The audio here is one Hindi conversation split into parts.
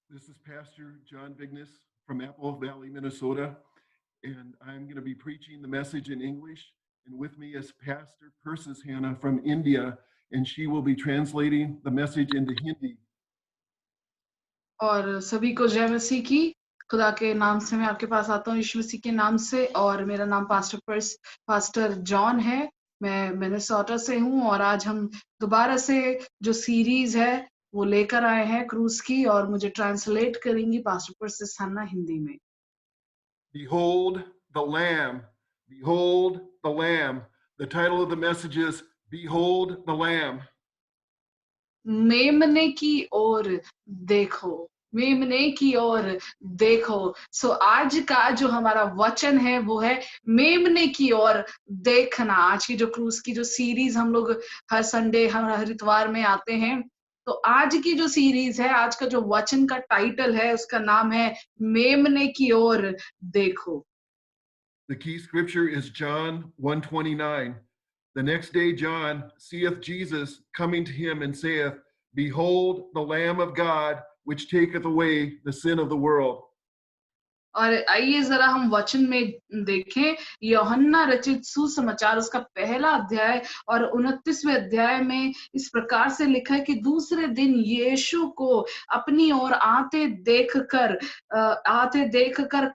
This is Pastor John Vignes from Apple Valley, Minnesota, and I'm going to be preaching the message in English. And with me is Pastor Persis Hannah from India, and she will be translating the message into Hindi. और सभी को जय मसीह की। खुदा के नाम से मैं आपके पास आता हूँ, यीशु मसीह के नाम से। और मेरा नाम पास्टर जॉन है। मैं मिनेसोटा से हूँ और आज हम दोबारा से जो सीरीज है वो लेकर आए हैं क्रूज की, और मुझे ट्रांसलेट करेंगी पास्टर पर्सिस हन्ना हिंदी में। Behold the Lamb, behold the Lamb. The title of the message is Behold the Lamb. मेमने की ओर देखो, मेमने की ओर देखो। सो आज का जो हमारा वचन है वो है मेमने की ओर देखना। आज की जो क्रूज की जो सीरीज हम लोग हर संडे हर इतवार में आते हैं, तो आज की जो सीरीज है, आज का जो वचन का टाइटल है उसका नाम है मेमने की ओर देखो। The key scripture is John 1:29. The next day John seeth Jesus coming to him and saith, Behold the Lamb of God, which taketh away the sin of the world. और आइए जरा हम वचन में देखें यूहन्ना रचित सुसमाचार उसका पहला अध्याय और 29वें अध्याय में इस प्रकार से लिखा है कि दूसरे दिन यीशु को अपनी ओर आते देखकर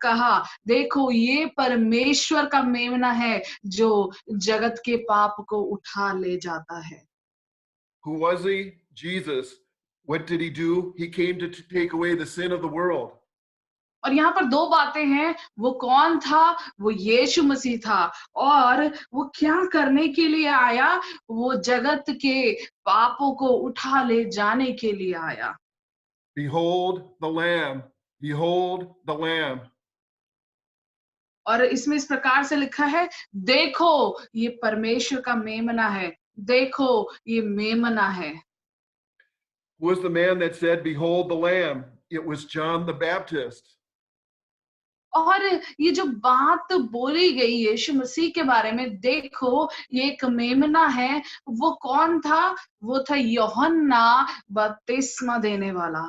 कहा, देखो ये परमेश्वर का मेमना है जो जगत के पाप को उठा ले जाता है। Who was he? Jesus. What did he do? He came to take away the sin of the world. और यहाँ पर दो बातें हैं। वो कौन था? वो यीशु मसीह था। और वो क्या करने के लिए आया? वो जगत के पापों को उठा ले जाने के लिए आया। Behold the Lamb, behold the Lamb. और इसमें इस प्रकार से लिखा है, देखो ये परमेश्वर का मेमना है, देखो ये मेमना है। Who was the man that said, Behold the Lamb? It was John the Baptist. और ये जो बात बोली गई यीशु मसीह के बारे में, देखो ये एक मेमना है, वो कौन था? वो था यूहन्ना बपतिस्मा देने वाला।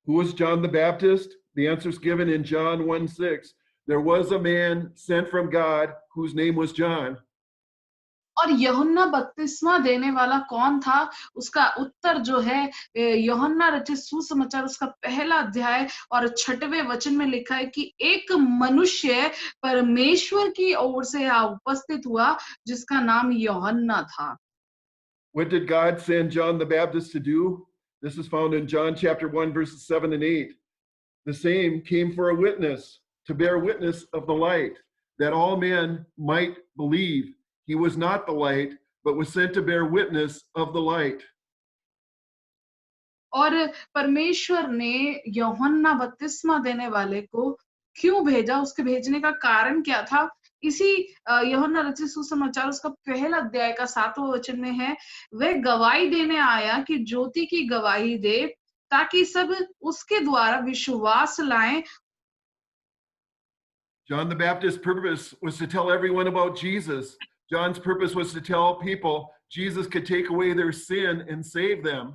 Who was John the Baptist? The answer is given in John 1:6. There was a man sent from God whose name was John. और यूहन्ना बपतिस्मा देने वाला कौन था? उसका उत्तर जो है यूहन्ना रचित सुसमाचार उसका पहला अध्याय और 6वें वचन में लिखा है कि एक मनुष्य परमेश्वर की ओर से यहाँ उपस्थित हुआ जिसका नाम यूहन्ना था। What did God send John the Baptist to do? This is found in John chapter 1, verses 7 and 8. The same came for a witness, to bear witness of the light, that all men might believe. He was not the light, but was sent to bear witness of the light. और परमेश्वर ने यूहन्ना बपतिस्मा देने वाले को क्यों भेजा? उसके भेजने का कारण क्या था? इसी यूहन्ना रचित सुसमाचार उसका पहला अध्याय का 7वां वचन में है, वह गवाही देने आया कि ज्योति की गवाही दे ताकि सब उसके द्वारा विश्वास लाएं। John the Baptist's purpose was to tell everyone about Jesus. John's purpose was to tell people Jesus could take away their sin and save them.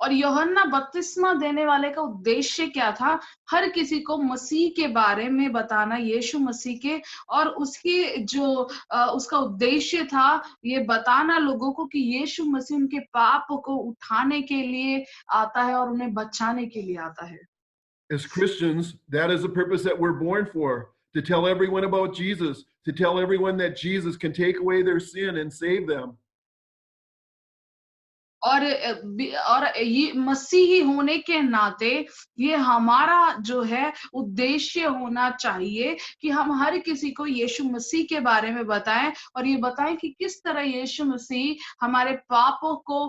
और यूहन्ना बपतिस्मा देने वाले का उद्देश्य क्या था? हर किसी को मसीह के बारे में बताना, यीशु मसीह के, और उसकी जो उसका उद्देश्य था ये बताना लोगों को कि यीशु मसीह उनके पाप को उठाने के लिए आता है और उन्हें बचाने के लिए आता है। As Christians, that is the purpose that we're born for, to tell everyone about Jesus, to tell everyone that Jesus can take away their sin and save them. और ये मसीही होने के नाते ये हमारा जो है उद्देश्य होना चाहिए कि हम हर किसी को यीशु मसीह के बारे में बताएं, और ये बताएं कि किस तरह यीशु मसीह हमारे पापों को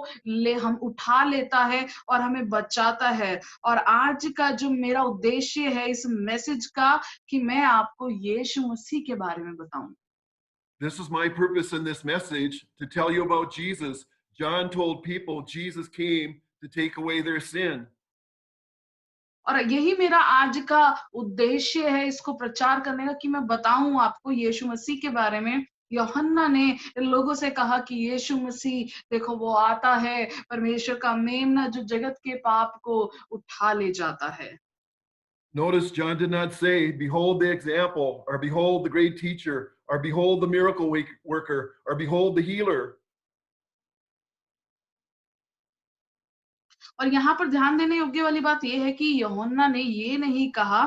हम उठा लेता है और हमें बचाता है। और आज का जो मेरा उद्देश्य है इस मैसेज का कि मैं आपको यीशु मसीह के बारे में बताऊं। This is my purpose in this message, to tell you about Jesus. John told people Jesus came to take away their sin. और यही मेरा आज का उद्देश्य है इसको प्रचार करने का कि मैं बताऊं आपको यीशु मसीह के बारे में, यूहन्ना ने लोगों से कहा कि यीशु मसीह देखो वो आता है, परमेश्वर का मेमना जो जगत के पाप को उठा ले जाता है। Notice John did not say, behold the example, or behold the great teacher, or behold the miracle worker, or behold the healer. और यहाँ पर ध्यान देने योग्य वाली बात ये है कि यूहन्ना ने ये नहीं कहा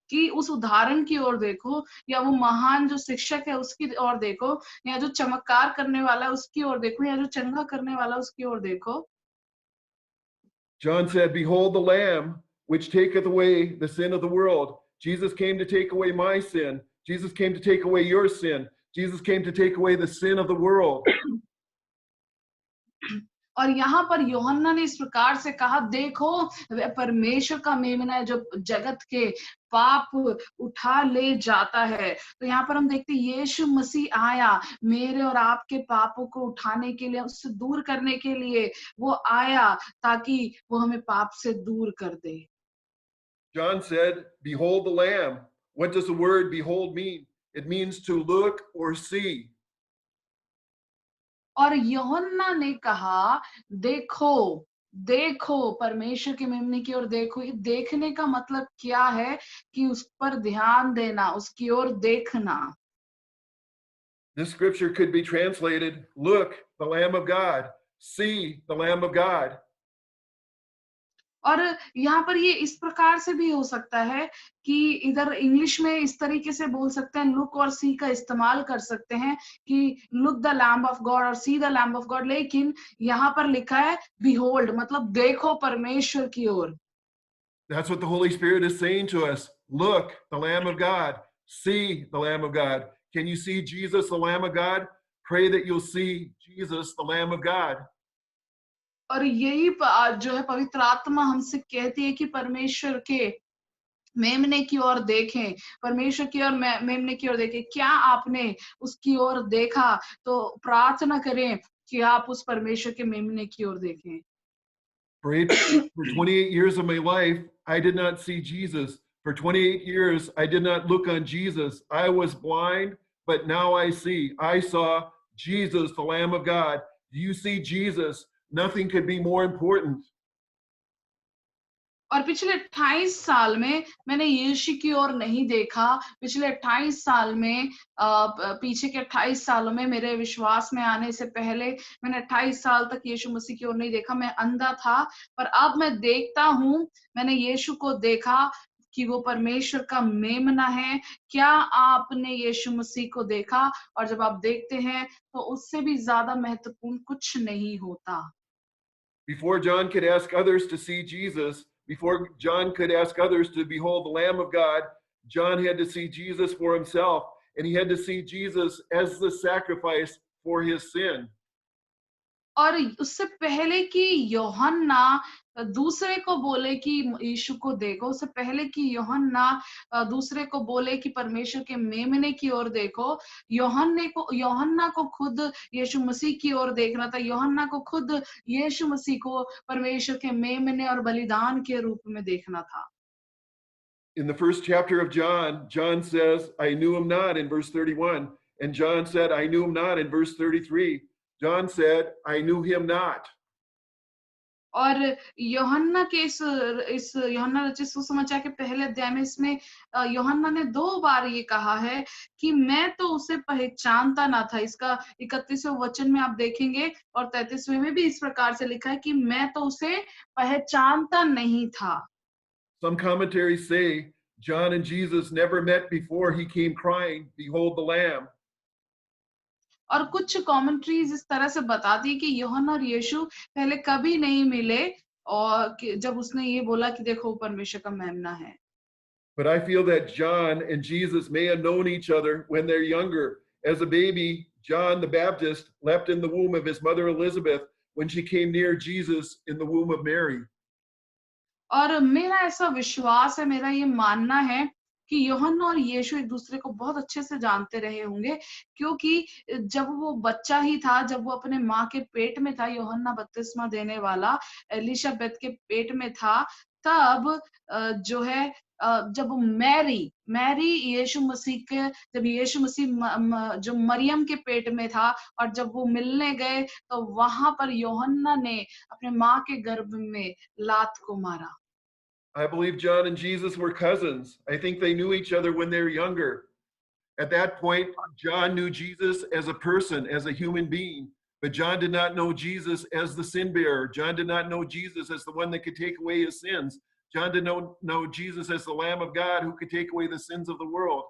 कि उस उदाहरण की ओर देखो, या वो महान जो शिक्षक है उसकी ओर देखो, या जो चमत्कार करने वाला है उसकी ओर देखो, या जो चंगा करने वाला है उसकी ओर देखो। John said, behold the lamb which taketh away the sin of the world. Jesus came to take away my sin. Jesus came to take away your sin. Jesus came to take away the sin of the world. और यहाँ पर यूहन्ना ने इस प्रकार से कहा, देखो वह परमेश्वर का मेमना है जो जगत के पाप उठा ले जाता है। तो यहाँ पर हम देखते हैं यीशु मसीह आया मेरे और आपके पापों को उठाने के लिए, उससे दूर करने के लिए वो आया, ताकि वो हमें पाप से दूर कर दे। John said, behold the lamb. What does the word behold mean? It means to look or see. और यूहन्ना ने कहा, देखो देखो परमेश्वर के मेमने की ओर देखो। ये देखने का मतलब क्या है कि उस पर ध्यान देना, उसकी ओर देखना। This scripture could be translated, look, the Lamb of God. See, the Lamb of God. और यहाँ पर ये इस प्रकार से भी हो सकता है कि इधर इंग्लिश में इस तरीके से बोल सकते हैं, लुक और सी का इस्तेमाल कर सकते हैं कि look the lamb of God और see the lamb of God, लेकिन यहाँ पर लिखा है बिहोल्ड, मतलब देखो परमेश्वर की ओर। That's what the Holy Spirit is saying to us. Look, the Lamb of God. See, the Lamb of God. Can you see Jesus, the Lamb of God? Pray that you'll see Jesus, the Lamb of God. और यही जो है पवित्र आत्मा हमसे कहती है कि परमेश्वर के मेमने की ओर देखें, परमेश्वर की ओर मेमने की ओर देखें। क्या आपने उसकी ओर देखा? तो प्रार्थना करें कि आप उस परमेश्वर के मेमने की ओर देखें। For 28 years of my life, I did not see Jesus. For 28 years, I did not look on Jesus. I was blind, but now I see. I saw Jesus, the Lamb of God. Do you see Jesus? Nothing could be more important. और पिछले 28 साल में मैंने यीशु की ओर नहीं देखा। पिछले 28 साल में पीछे के 28 सालों में मेरे विश्वास में आने से पहले मैंने 28 साल तक यीशु मसीह की ओर नहीं देखा। मैं अंधा था, पर अब मैं देखता हूँ। मैंने यीशु को देखा कि वो परमेश्वर का मेमना है। क्या आपने यीशु मसीह को देखा? और जब आप देखते हैं तो उससे भी ज्यादा महत्वपूर्ण कुछ नहीं होता। Before John could ask others to see Jesus, before John could ask others to behold the Lamb of God, John had to see Jesus for himself, and he had to see Jesus as the sacrifice for his sin. और उससे पहले कि यूहन्ना दूसरे को बोले कि यीशु को देखो, उससे पहले कि यूहन्ना दूसरे को बोले कि परमेश्वर के मेमने की ओर देखो, यूहन्ना को खुद यीशु मसीह की ओर देखना था। यूहन्ना को खुद यीशु मसीह को परमेश्वर के मेमने और बलिदान के रूप में देखना था। In the first chapter of John, John says, I knew him not in verse 31. And John said, I knew him not in verse 33. John said, I knew him not. और यूहन्ना के इस यूहन्ना रचित सुसमाचार के पहले अध्याय में इसमें यूहन्ना ने 2 बार ये कहा है कि मैं तो उसे पहचानता ना था। इसका 31वें वचन में आप देखेंगे और 33वें में भी इस प्रकार से लिखा है कि मैं तो उसे पहचानता नहीं था। Some commentaries say John and Jesus never met before he came crying, behold the Lamb. और कुछ कमेंट्रीज इस तरह से बताती है कि यूहन्ना और यीशु पहले कभी नहीं मिले, और जब उसने ये बोला कि देखो परमेश्वर का मेमना है। But I feel that John and Jesus may have known each other when they're younger. As a baby, John the Baptist leapt in the womb of his mother Elizabeth when she came near Jesus in the womb of Mary. और मेरा ऐसा विश्वास है, मेरा ये मानना है कि यूहन्ना और यीशु एक दूसरे को बहुत अच्छे से जानते रहे होंगे, क्योंकि जब वो बच्चा ही था, जब वो अपने माँ के पेट में था, यूहन्ना बपतिस्मा देने वाला एलिशा के पेट में था, तब जो है जब मैरी यीशु मसीह के जब यीशु मसीह जो मरियम के पेट में था और जब वो मिलने गए तो वहां पर यूहन्ना ने अपने माँ के गर्भ में लात को मारा। I believe John and Jesus were cousins. I think they knew each other when they were younger. At that point, John knew Jesus as a person, as a human being, but John did not know Jesus as the sin bearer. John did not know Jesus as the one that could take away his sins. John did not know Jesus as the Lamb of God who could take away the sins of the world.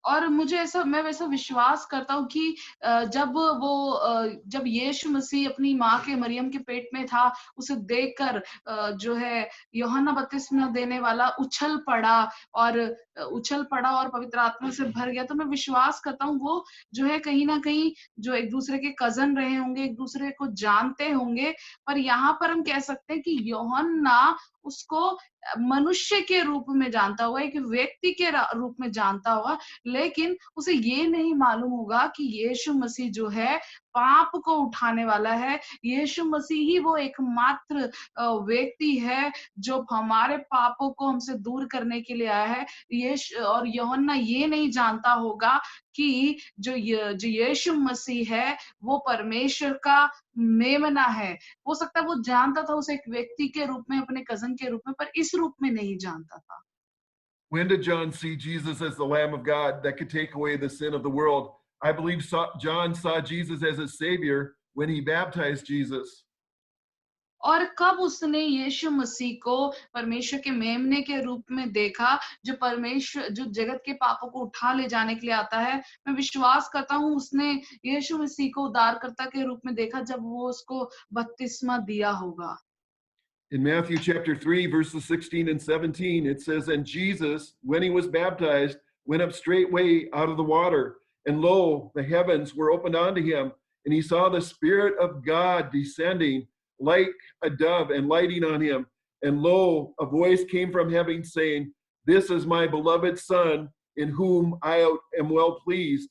और मैं वैसा विश्वास करता हूँ कि जब यीशु मसीह अपनी माँ के मरियम के पेट में था, उसे देखकर जो है यूहन्ना बपतिस्मा देने वाला उछल पड़ा और पवित्र आत्मा से भर गया। तो मैं विश्वास करता हूँ वो जो है कहीं ना कहीं जो एक दूसरे के कजन रहे होंगे, एक दूसरे को जानते होंगे। पर यहाँ पर हम कह सकते हैं कि यूहन्ना उसको मनुष्य के रूप में जानता होगा, एक व्यक्ति के रूप में जानता होगा, लेकिन उसे ये नहीं मालूम होगा कि यीशु मसीह जो है पाप को उठाने वाला है। यीशु मसीह ही वो एकमात्र व्यक्ति है जो हमारे पापों को हमसे दूर करने के लिए आया है। और यूहन्ना ये नहीं जानता होगा कि जो यीशु मसीह है वो परमेश्वर का मेमना है। हो सकता है वो जानता था उसे एक व्यक्ति के रूप में, अपने कजन के रूप में, पर इस रूप में नहीं जानता था। When did John see Jesus as the Lamb of God that could take away the sin of the world? I believe John saw Jesus as his Savior when he baptized Jesus. और कब उसने यीशु मसीह को परमेश्वर के मेमने के रूप में देखा, जो जगत के पापों को उठा ले जाने के लिए आता है। मैं विश्वास करता हूँ उसने यीशु मसीह को उद्धारकर्ता के रूप में देखा जब वो उसको बपतिस्मा दिया होगा। In Matthew chapter 3, verses 16 and 17, it says, And Jesus, when he was baptized, went up straightway out of the water. And lo, the heavens were opened unto him, and he saw the Spirit of God descending like a dove and lighting on him. And lo, a voice came from heaven saying, This is my beloved Son, in whom I am well pleased.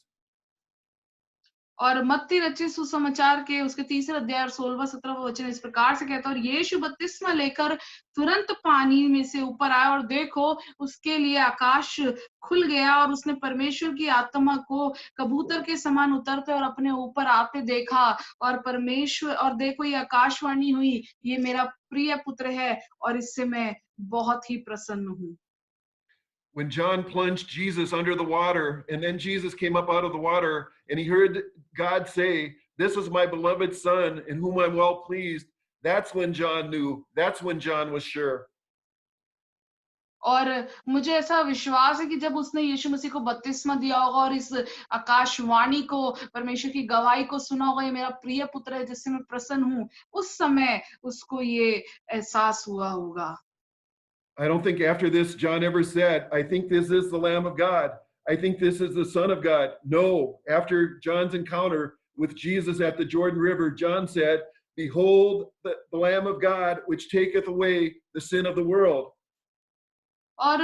और मत्ती रचित सुसमाचार के उसके 3 अध्याय और 16-17 वचन इस प्रकार से कहता है, और यीशु बपतिस्मा लेकर तुरंत पानी में से ऊपर आया और देखो उसके लिए आकाश खुल गया और उसने परमेश्वर की आत्मा को कबूतर के समान उतरते और अपने ऊपर आते देखा। और देखो ये आकाशवाणी हुई, ये मेरा प्रिय पुत्र है और इससे मैं बहुत ही प्रसन्न हूँ। When John plunged Jesus under the water, and then Jesus came up out of the water, and he heard God say, This is my beloved Son, in whom I'm well pleased, that's when John knew. That's when John was sure. और मुझे ऐसा विश्वास है कि जब उसने यीशु मसीह को बपतिस्मा दिया होगा और इस आकाशवाणी को, परमेश्वर की गवाही को सुना होगा, ये मेरा प्रिय पुत्र है जिससे मैं प्रसन्न हूँ, उस समय उसको ये एहसास हुआ होगा। I don't think after this John ever said, I think this is the Lamb of God. I think this is the Son of God. No, after John's encounter with Jesus at the Jordan River, John said, Behold the Lamb of God, which taketh away the sin of the world. और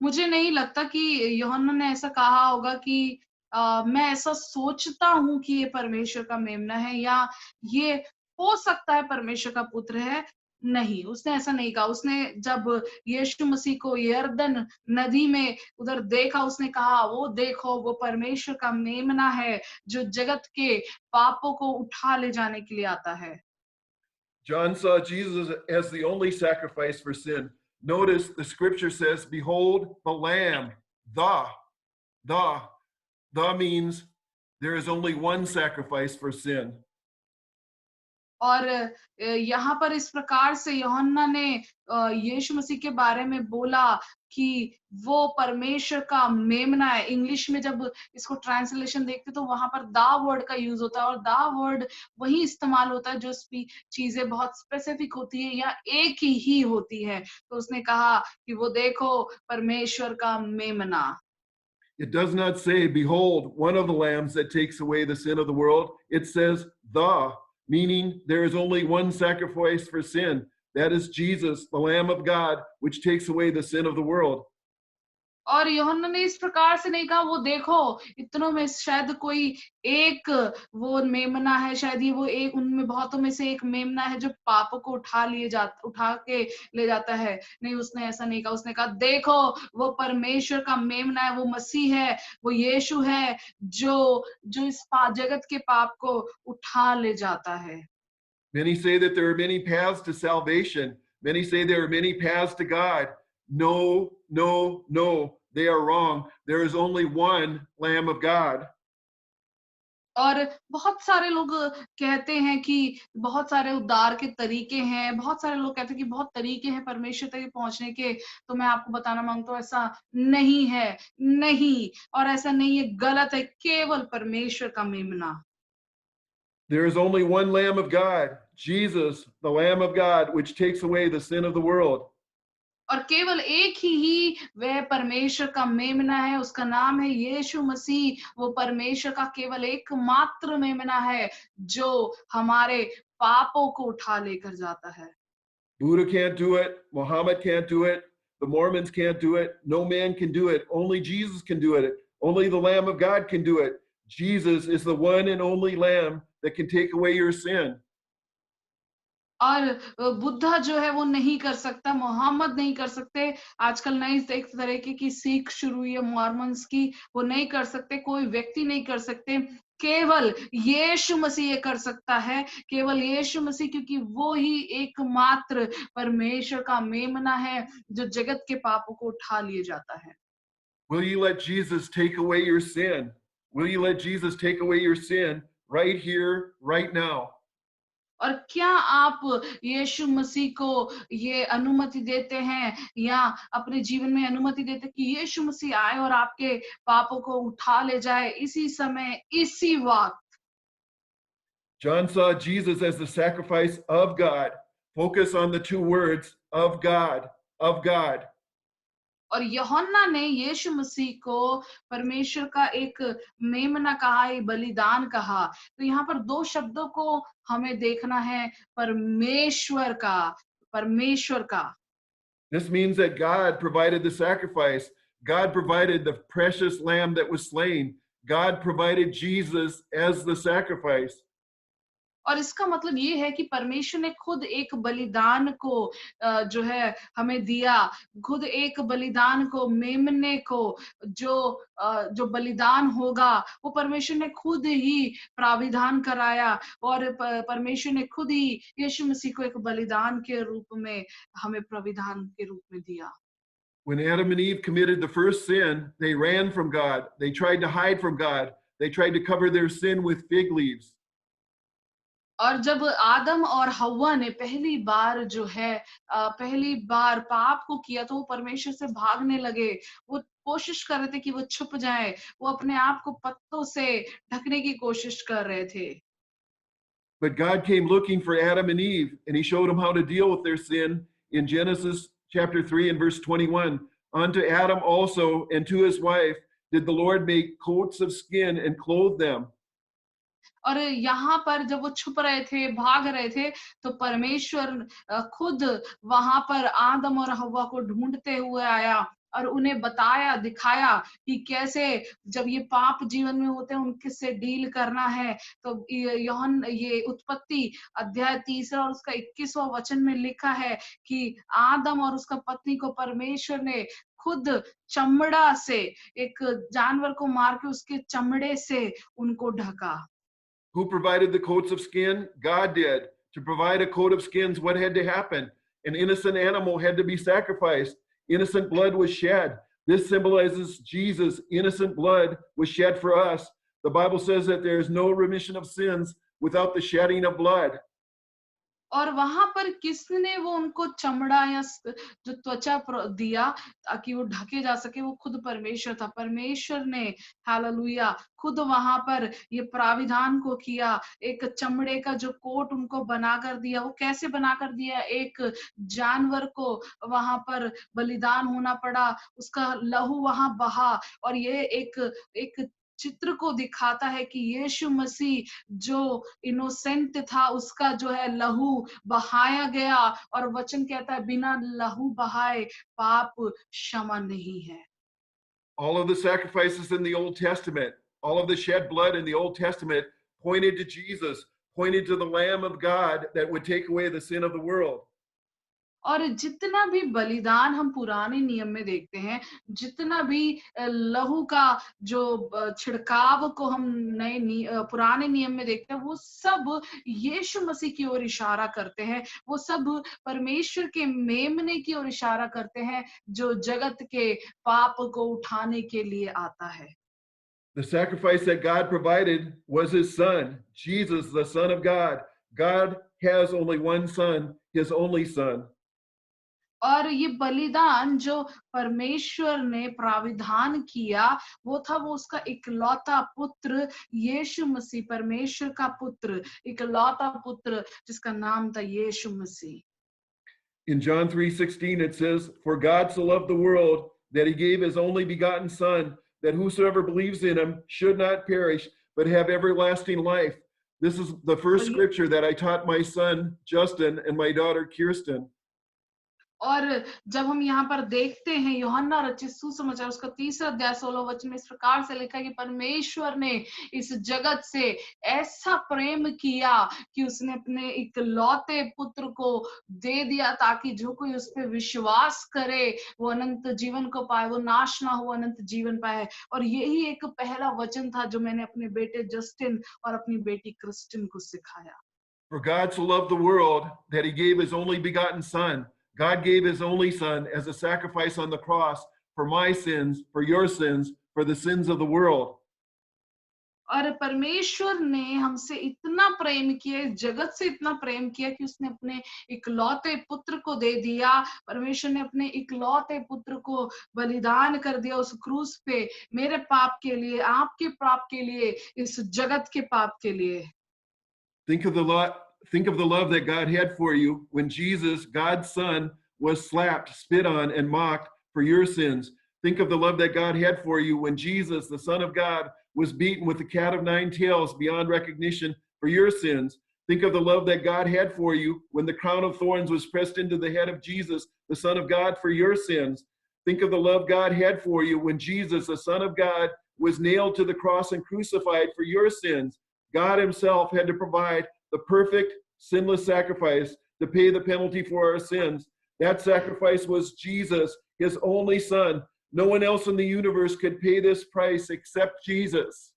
मुझे नहीं लगता कि यूहन्ना ने ऐसा कहा होगा कि मैं ऐसा सोचता हूँ कि ये परमेश्वर का मेमना है या ये हो सकता है परमेश्वर का पुत्र है। नहीं, उसने ऐसा नहीं कहा। उसने जब यीशु मसीह को यरदन नदी में उधर देखा, उसने कहा, वो देखो वो परमेश्वर का मेमना है जो जगत के पापों को उठा ले जाने के लिए आता है। John saw Jesus as the only sacrifice for sin. Notice the scripture says, Behold the Lamb. The means there is only one sacrifice for sin. और यहाँ पर इस प्रकार से यूहन्ना ने यीशु मसीह के बारे में बोला कि वो परमेश्वर का मेमना है। इंग्लिश में जब इसको ट्रांसलेशन देखते तो वहां पर दा वर्ड का यूज होता है और दा वर्ड वही इस्तेमाल होता है जो चीजें बहुत स्पेसिफिक होती है या एक ही होती है। तो उसने कहा कि वो देखो परमेश्वर का मेमना। It does not say, Behold, one of the lambs that takes away the sin of the world. It says, meaning there is only one sacrifice for sin. That is Jesus, the Lamb of God, which takes away the sin of the world. और यूहन्ना ने इस प्रकार से नहीं कहा, वो देखो इतनों में शायद कोई एक वो मेमना है, शायद ये वो एक उनमें बहुतों में से एक मेमना है जो पापों को उठा के ले जाता है। नहीं, उसने ऐसा नहीं कहा। उसने कहा देखो वो परमेश्वर का मेमना है, वो मसीह है, वो यीशु है जो जो इस जगत के पाप को उठा ले जाता है। Many say that there are many paths to salvation. Many say there are many paths to God. No, no, no. They are wrong. There is only one Lamb of God. और बहुत सारे लोग कहते हैं कि बहुत सारे उद्धार के तरीके हैं, बहुत सारे लोग कहते हैं कि बहुत तरीके हैं परमेश्वर तक पहुँचने के, तो मैं आपको बताना माँगता हूँ ऐसा नहीं है, नहीं, और ऐसा नहीं है, गलत है, केवल परमेश्वर का मेमना। There is only one Lamb of God, Jesus, the Lamb of God, which takes away the sin of the world. और केवल एक ही वह परमेश्वर का मेमना है, उसका नाम है यीशु मसीह। वो परमेश्वर का केवल एकमात्र मेमना है, जो हमारे पापों को उठा लेकर जाता है। Buddha can't do it. Muhammad can't do it. The Mormons can't do it. No man can do it. Only Jesus can do it. Only the Lamb of God can do it. Jesus is the one and only Lamb that can take away your sin. और बुद्धा जो है वो नहीं कर सकता, मोहम्मद नहीं कर सकते। आजकल नई एक तरीके की सीख शुरू हुई है मॉर्मन्स की, वो नहीं कर सकते, कोई व्यक्ति नहीं कर सकते। केवल यीशु मसीह ये कर सकता है, केवल यीशु मसीह, क्योंकि वो ही एकमात्र परमेश्वर का मेमना है, जो जगत के पापों को उठा लिए जाता है। Will you let Jesus take away your sin? Will you let Jesus take away your sin right here, right now? और क्या आप यीशु मसीह को ये अनुमति देते हैं या अपने जीवन में अनुमति देते हैं कि यीशु मसीह आए और आपके पापों को उठा ले जाए इसी समय, इसी वक्त? John saw Jesus as the sacrifice of God. Focus on the two words of God, of God. और यूहन्ना ने यीशु मसीह को परमेश्वर का एक मेमना कहा, एक बलिदान कहा। तो यहाँ पर दो शब्दों को हमें देखना है, परमेश्वर का, परमेश्वर का। This means that God provided the sacrifice. God provided the precious lamb that was slain. God provided Jesus as the sacrifice. और इसका मतलब ये है कि परमेश्वर ने खुद एक बलिदान को जो है हमें दिया, खुद एक बलिदान को, मेमने को, जो बलिदान होगा, वो परमेश्वर ने खुद ही प्राविधान कराया और परमेश्वर ने खुद ही यीशु मसीह को एक बलिदान के रूप में हमें प्राविधान के रूप में दिया। When Adam and Eve committed the first sin, they ran from God. They tried to hide from God. They tried to cover their sin with fig leaves. और जब आदम और हव्वा ने पहली बार जो है पहली बार पाप को किया, तो वो परमेश्वर से भागने लगे। वो कोशिश कर रहे थे कि वो छुप जाएं, वो अपने आप को पत्तों से ढकने की कोशिश कर रहे थे। But God came looking for Adam and Eve, and he showed them how to deal with their sin in Genesis chapter 3 and verse 21. Unto Adam also and to his wife did the Lord make coats of skin and clothe them. और यहाँ पर जब वो छुप रहे थे, भाग रहे थे, तो परमेश्वर खुद वहां पर आदम और हव्वा को ढूंढते हुए आया और उन्हें बताया, दिखाया कि कैसे जब ये पाप जीवन में होते हैं उनके से डील करना है। तो ये उत्पत्ति अध्याय 3 और उसका 21वां वचन में लिखा है कि आदम और उसका पत्नी को परमेश्वर ने खुद चमड़ा से, एक जानवर को मार के उसके चमड़े से उनको ढका। Who provided the coats of skin? God did. To provide a coat of skins, what had to happen? An innocent animal had to be sacrificed. Innocent blood was shed. This symbolizes Jesus. Innocent blood was shed for us. The Bible says that there is no remission of sins without the shedding of blood. और वहां पर किसने वो उनको चमड़ा या जो त्वचा दिया ताकि वो ढके जा सके? वो खुद परमेश्वर था। परमेश्वर ने, हालेलुया, खुद वहां पर ये प्राविधान को किया। एक चमड़े का जो कोट उनको बनाकर दिया। वो कैसे बनाकर दिया? एक जानवर को वहां पर बलिदान होना पड़ा, उसका लहू वहां बहा और ये एक एक चित्र को दिखाता है कि यीशु मसीह जो इनोसेंट था, उसका जो है लहू बहाया गया और वचन कहता है बिना लहू बहाए पाप क्षमा नहीं है। All of the sacrifices in the Old Testament, all of the shed blood in the Old Testament pointed to Jesus, pointed to the Lamb of God that would take away the sin of the world. और जितना भी बलिदान हम पुराने नियम में देखते हैं, जितना भी लहू का जो छिड़काव को हम पुराने नियम में देखते हैं, वो सब यीशु मसीह की ओर इशारा करते हैं। वो सब परमेश्वर के मेमने की ओर इशारा करते हैं, जो जगत के पाप को उठाने के लिए आता है। The sacrifice that God provided was his son, Jesus, the Son of God. God has only one son, his only son. और ये बलिदान जो परमेश्वर ने प्राविधान किया, वो उसका इकलौता पुत्र यीशु मसीह, परमेश्वर का पुत्र, इकलौता पुत्र जिसका नाम था यीशु मसीह। In John 3:16 it says, "For God so loved the world that he gave his only begotten son, that whosoever believes in him should not perish, but have everlasting life." This is the first scripture that I taught my son Justin and my daughter Kirsten. और जब हम यहाँ पर देखते हैं यूहन्ना रचित सुसमाचार उसका 3 अध्याय 16 वचन में इस प्रकार से लिखा है कि परमेश्वर ने इस जगत से ऐसा प्रेम किया कि उसने अपने इकलौते पुत्र को दे दिया, ताकि जो कोई उस पे विश्वास करे वो अनंत जीवन को पाए, वो नाश ना हो, अनंत जीवन पाए। और यही एक पहला वचन था जो मैंने अपने बेटे जस्टिन और अपनी बेटी क्रिस्टिन को सिखाया। For God so loved the world that he gave his only begotten son. God gave his only son as a sacrifice on the cross for my sins, for your sins, for the sins of the world. और परमेश्वर ने हमसे इतना प्रेम किया, इस जगत से इतना प्रेम किया कि उसने अपने इकलौते पुत्र को दे दिया। परमेश्वर ने अपने इकलौते पुत्र को बलिदान कर दिया उस क्रूस पे, मेरे पाप के लिए, आपके पाप के लिए, इस जगत के पाप के लिए। Think of the love that God had for you when Jesus, God's son, was slapped, spit on, and mocked for your sins. Think of the love that God had for you when Jesus, the Son of God, was beaten with a cat of nine tails beyond recognition for your sins. Think of the love that God had for you when the crown of thorns was pressed into the head of Jesus, the Son of God, for your sins. Think of the love God had for you when Jesus, the Son of God, was nailed to the cross and crucified for your sins. God himself had to provide the perfect, sinless sacrifice to pay the penalty for our sins. That sacrifice was Jesus, his only son. No one else in the universe could pay this price except Jesus.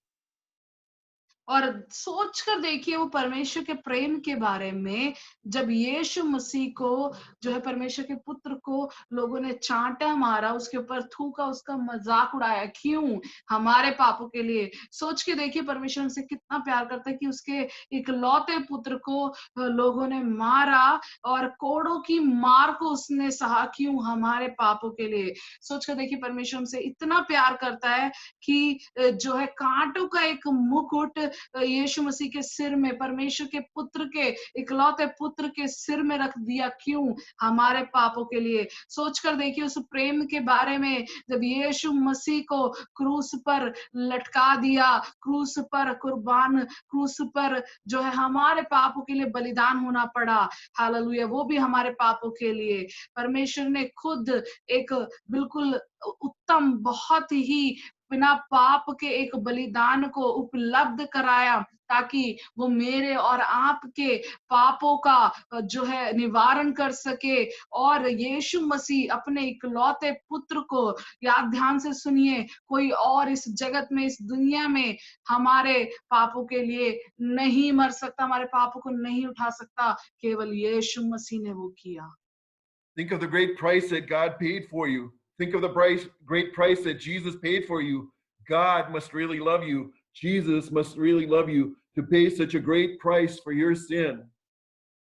और सोच कर देखिए वो परमेश्वर के प्रेम के बारे में, जब यीशु मसीह को जो है परमेश्वर के पुत्र को लोगों ने चांटा मारा, उसके ऊपर थूका, उसका मजाक उड़ाया, क्यों? हमारे पापों के लिए। सोच के देखिए परमेश्वर हमसे कितना प्यार करता है कि उसके इकलौते पुत्र को लोगों ने मारा और कोड़ों की मार को उसने सहा, क्यों? हमारे पापों के लिए। सोच कर देखिए परमेश्वर हमसे इतना प्यार करता है कि जो है कांटों का एक मुकुट यीशु मसीह के सिर में, परमेश्वर के पुत्र के, इकलौते पुत्र के सिर में रख दिया, क्यों? हमारे पापों के लिए। सोचकर देखिए उस प्रेम के बारे में, जब यीशु मसीह को क्रूस पर लटका दिया, क्रूस पर कुर्बान, क्रूस पर जो है हमारे पापों के लिए बलिदान होना पड़ा। हालेलुया, वो भी हमारे पापों के लिए। परमेश्वर ने खुद एक बिल्कुल उत्तम, बहुत ही बिना पाप के एक बलिदान को उपलब्ध कराया, ताकि वो मेरे और आपके पापों का जो है निवारण कर सके। और यीशु मसीह अपने इकलौते पुत्र को, याद ध्यान से सुनिए, कोई और इस जगत में, इस दुनिया में हमारे पापों के लिए नहीं मर सकता, हमारे पापों को नहीं उठा सकता, केवल यीशु मसीह ने वो किया। Think of the great price that God paid for you. Think of the great price that Jesus paid for you. God must really love you. Jesus must really love you to pay such a great price for your sin.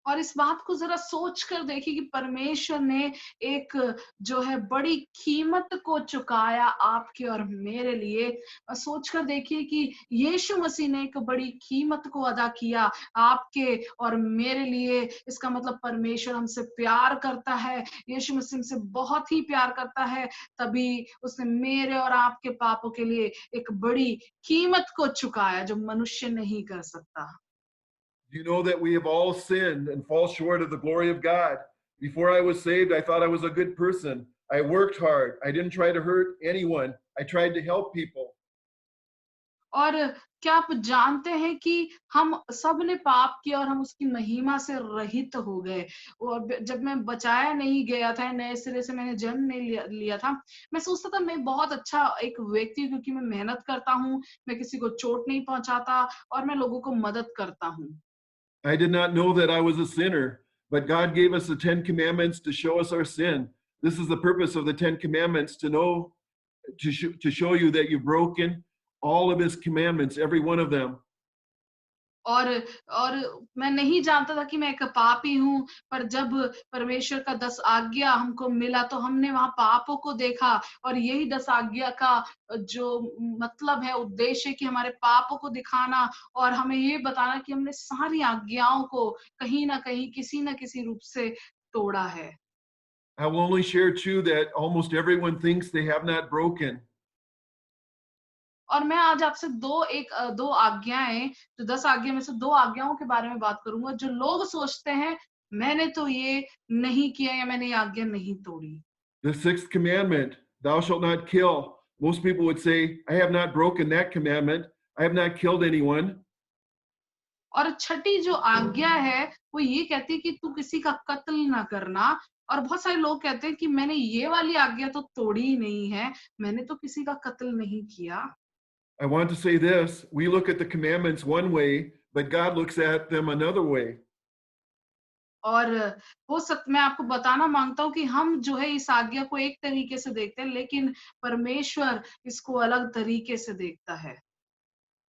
और इस बात को जरा सोच कर देखिए कि परमेश्वर ने एक जो है बड़ी कीमत को चुकाया आपके और मेरे लिए। और सोच कर देखिए कि यीशु मसीह ने एक बड़ी कीमत को अदा किया आपके और मेरे लिए। इसका मतलब परमेश्वर हमसे प्यार करता है, यीशु मसीह हमसे बहुत ही प्यार करता है, तभी उसने मेरे और आपके पापों के लिए एक बड़ी कीमत को चुकाया जो मनुष्य नहीं कर सकता। You know that we have all sinned and fall short of the glory of God. Before I was saved, I thought I was a good person. I worked hard. I didn't try to hurt anyone. I tried to help people. और क्या आप जानते हैं कि हम सब ने पाप किया और हम उसकी महिमा से रहित हो गए। और जब मैं बचाया नहीं गया था, नए सिरे से मैंने जन्म नहीं लिया था, मैं सोचता था मैं बहुत अच्छा एक व्यक्ति हूँ क्योंकि मैं मेहनत करता हूँ, मैं किसी को चोट नहीं पहुँचाता और मैं लोगों को मदद करता हूँ। I did not know that I was a sinner, but God gave us the 10 commandments to show us our sin. This is the purpose of the 10 commandments, to know, to show you that you've broken all of his commandments, every one of them. और और मैं नहीं जानता था कि मैं एक पापी हूँ, पर जब परमेश्वर का 10 आज्ञा हमको मिला तो हमने वहाँ पापों को देखा और यही 10 आज्ञा का जो मतलब है, उद्देश्य है कि हमारे पापों को दिखाना और हमें ये बताना कि हमने सारी आज्ञाओं को कहीं न कहीं, किसी न किसी रूप से तोड़ा है। I will only share two that almost everyone thinks they have not broken. और मैं आज आपसे 2 आज्ञाएँ, जो 10 आज्ञा में से 2 आज्ञाओं के बारे में बात करूँगा, जो लोग सोचते हैं, मैंने तो ये नहीं किया या मैंने ये आज्ञा नहीं तोड़ी। The sixth commandment, thou shalt not kill. Most people would say, I have not broken that commandment. I have not killed anyone. और छठी जो आज्ञा है, वो ये कहती है कि तू किसी का कत्ल ना करना और बहुत सारे लोग कहते हैं कि मैंने ये वाली आज्ञा तो तोड़ी ही नहीं है, मैंने तो किसी का कत्ल नहीं किया। I want to say this, we look at the commandments one way, but God looks at them another way. और मैं आपको बताना माँगता हूँ कि हम जो है इस आज्ञा को एक तरीके से देखते हैं, लेकिन परमेश्वर इसको अलग तरीके से देखता है।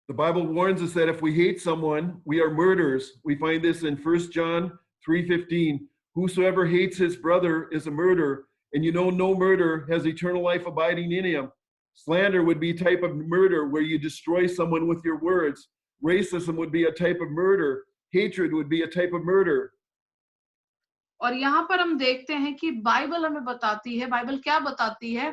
The Bible warns us that if we hate someone, we are murderers. We find this in 1 John 3:15. Whosoever hates his brother is a murderer, and you know no murder has eternal life abiding in him. Slander would be a type of murder where you destroy someone with your words. Racism would be a type of murder. Hatred would be a type of murder. और यहाँ पर हम देखते हैं कि बाइबल हमें बताती है, बाइबल क्या बताती है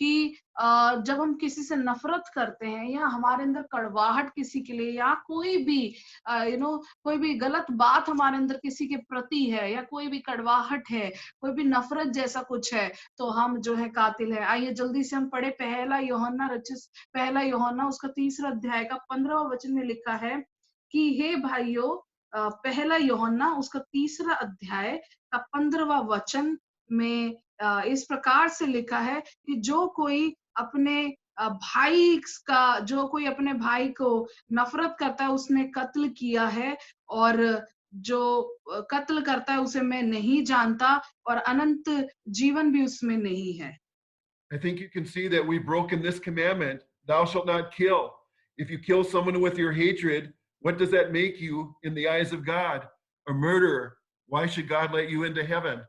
कि जब हम किसी से नफरत करते हैं या हमारे अंदर कड़वाहट किसी के लिए या कोई भी कोई भी गलत बात हमारे अंदर किसी के प्रति है या कोई भी कड़वाहट है, कोई भी नफरत जैसा कुछ है, तो हम जो है कातिल है। आइए जल्दी से हम पढ़े पहला यूहन्ना उसका 3 अध्याय का 15वां वचन में लिखा है कि हे भाइयों, पहला यूहन्ना उसका 3 अध्याय का 15वां वचन में इस प्रकार से लिखा है कि जो कोई अपने भाई को नफरत करता है उसने कत्ल किया है और जो कत्ल करता है उसे मैं नहीं जानता और अनंत जीवन भी उसमें नहीं है। I think you can see that we've broken this commandment, thou shalt not kill. If you kill someone with your hatred, what does that make you in the eyes of God? A murderer. Why should God let you into heaven?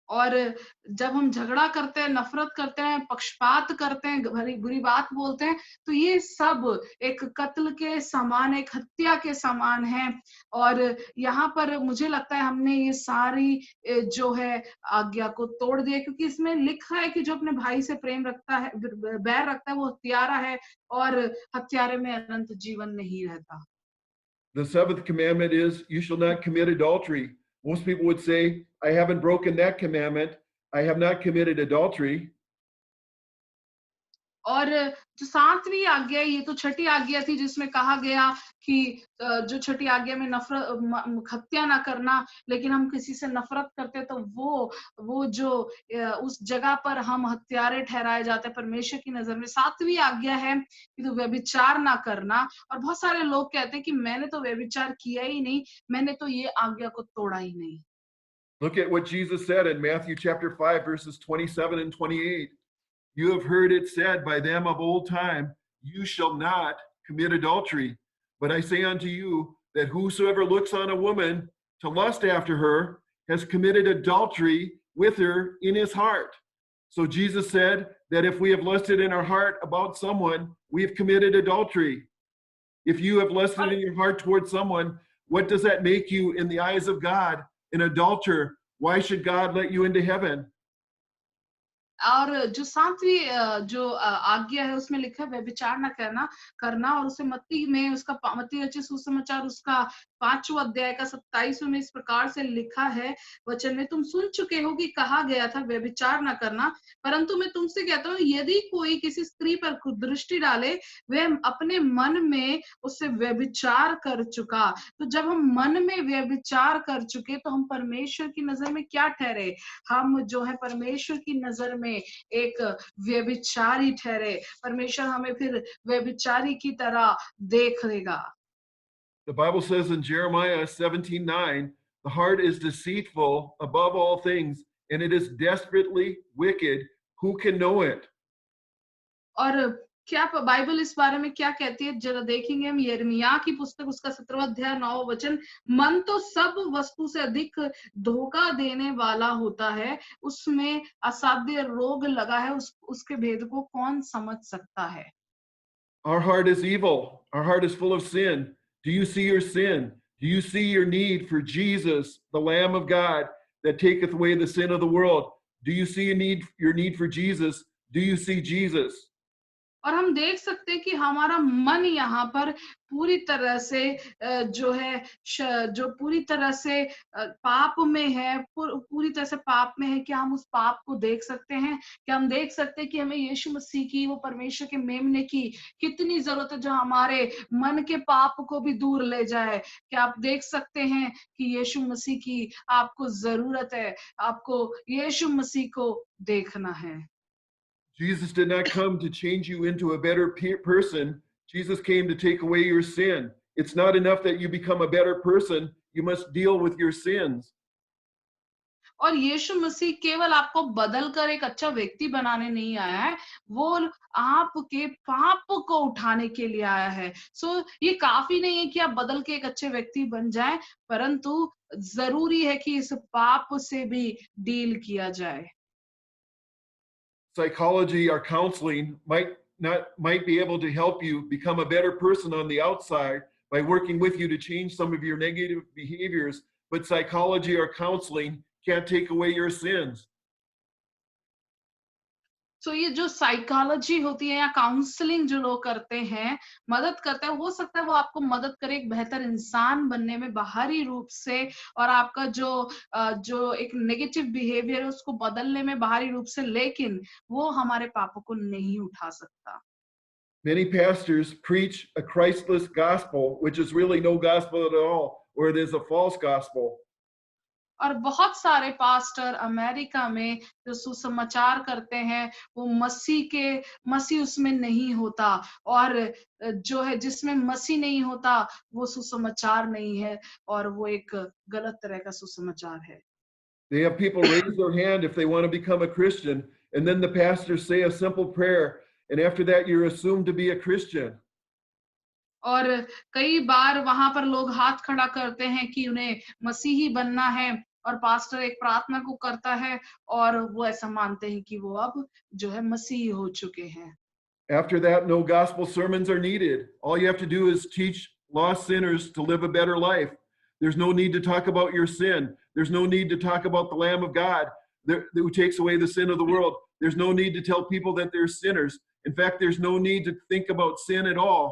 और जब हम झगड़ा करते हैं, नफरत करते हैं, पक्षपात करते हैं, बुरी बात बोलते हैं, तो ये सब एक कत्ल के समान, एक हत्या के समान है। और यहाँ पर मुझे लगता है हमने ये सारी जो है आज्ञा को तोड़ दिया, क्योंकि इसमें लिखा है कि जो अपने भाई से प्रेम रखता है, बैर रखता है, वो हत्यारा है और हत्यारे में अनंत जीवन नहीं रहता। The seventh commandment is, you shall not commit adultery. Most people would say, I haven't broken that commandment. I have not committed adultery. और जो 7वीं आज्ञा है, ये तो छठी आज्ञा थी जिसमें कहा गया कि जो छठी आज्ञा में हत्या ना करना, लेकिन हम किसी से नफरत करते तो वो जो उस जगह पर हम हत्यारे ठहराए जाते हैं परमेश्वर की नजर में। 7वीं आज्ञा है कि तो व्यभिचार ना करना, और बहुत सारे लोग कहते हैं कि मैंने तो व्यभिचार किया ही नहीं, मैंने तो ये आज्ञा को तोड़ा ही नहीं। Look at what Jesus said in Matthew chapter 5, verses 27 and 28. You have heard it said by them of old time, you shall not commit adultery. But I say unto you that whosoever looks on a woman to lust after her has committed adultery with her in his heart. So Jesus said that if we have lusted in our heart about someone, we have committed adultery. If you have lusted in your heart towards someone, what does that make you in the eyes of God? An adulterer. Why should God let you into heaven? और जो 7वीं जो आज्ञा है उसमें लिखा है व्यभिचार न करना, और उसे मत्ती में उसका मत्ती रचित सुसमाचार उसका 5वां अध्याय का 27 में इस प्रकार से लिखा है वचन में, तुम सुन चुके हो कि कहा गया था व्यभिचार न करना, परंतु मैं तुमसे कहता हूँ यदि कोई किसी स्त्री पर कुदृष्टि डाले, वह अपने मन में उससे व्यभिचार कर चुका। तो जब हम मन में व्यभिचार कर चुके तो हम परमेश्वर की नजर में क्या ठहरे? हम जो है परमेश्वर की नजर में एक व्यभिचारी ठहरे। परमेश्वर हमें फिर व्यभिचारी की तरह देख लेगा। The Bible says in Jeremiah 17:9, the heart is deceitful above all things, and it is desperately wicked. Who can know it? और क्या बाइबल इस बारे में क्या कहती है? जरा देखेंगे हम यिर्मयाह की पुस्तक उसका 17वां अध्याय 9वां वचन, मन तो सब वस्तु से अधिक धोखा देने वाला होता है, उसमें असाध्य रोग लगा है, उसके भेद को कौन समझ सकता है? Our heart is evil. Our heart is full of sin. Do you see your sin? Do you see your need for Jesus, the Lamb of God, that taketh away the sin of the world? Do you see your need for Jesus? Do you see Jesus? और हम देख सकते हैं कि हमारा मन यहाँ पर पूरी तरह से जो है जो पूरी तरह से पाप में है, पूरी तरह से पाप में है। क्या हम उस पाप को देख सकते हैं? क्या हम देख सकते हैं कि हमें यीशु मसीह की, वो परमेश्वर के मेमने की कितनी जरूरत है, जो हमारे मन के पाप को भी दूर ले जाए? क्या आप देख सकते हैं कि यीशु मसीह की आपको जरूरत है? आपको यीशु मसीह को देखना है। Jesus did not come to change you into a better person. Jesus came to take away your sin. It's not enough that you become a better person. You must deal with your sins. और यीशु मसीह केवल आपको बदल कर एक अच्छा व्यक्ति बनाने नहीं आया है, वो आपके पाप को उठाने के लिए आया है। ये काफी नहीं है कि आप बदल के एक अच्छे व्यक्ति बन जाएं, परंतु जरूरी है कि इस पाप से भी डील किया जाए। Psychology or counseling might be able to help you become a better person on the outside by working with you to change some of your negative behaviors, but psychology or counseling can't take away your sins. ये जो साइकोलॉजी होती है या काउंसलिंग जो लोग करते हैं, मदद करते हैं, हो सकता है वो आपको मदद करे एक बेहतर इंसान बनने में बाहरी रूप से, और आपका जो एक नेगेटिव बिहेवियर है उसको बदलने में बाहरी रूप से, लेकिन वो हमारे पापों को नहीं उठा सकता। Many pastors preach a Christless gospel, which is really no gospel at all, or it is a false gospel. और बहुत सारे पास्टर अमेरिका में जो सुसमाचार करते हैं, वो मसीह उसमें नहीं होता, और जो है जिसमें मसीह नहीं होता वो सुसमाचार नहीं है, और वो एक गलत तरह का सुसमाचार है। They have people raise their hand if they want to become a Christian, and then the pastors say a simple prayer, and after that you're assumed to be a Christian. और कई बार वहां पर लोग हाथ खड़ा करते हैं कि उन्हें मसीही बनना है, और पास्टर एक प्रार्थना को करता है और वो ऐसा मानते हैं कि वो अब जो है मसीही हो चुके हैं। After that, no gospel sermons are needed. All you have to do is teach lost sinners to live a better life. There's no need to talk about your sin. There's no need to talk about the Lamb of God who takes away the sin of the world. There's no need to tell people that they're sinners. In fact, there's no need to think about sin at all.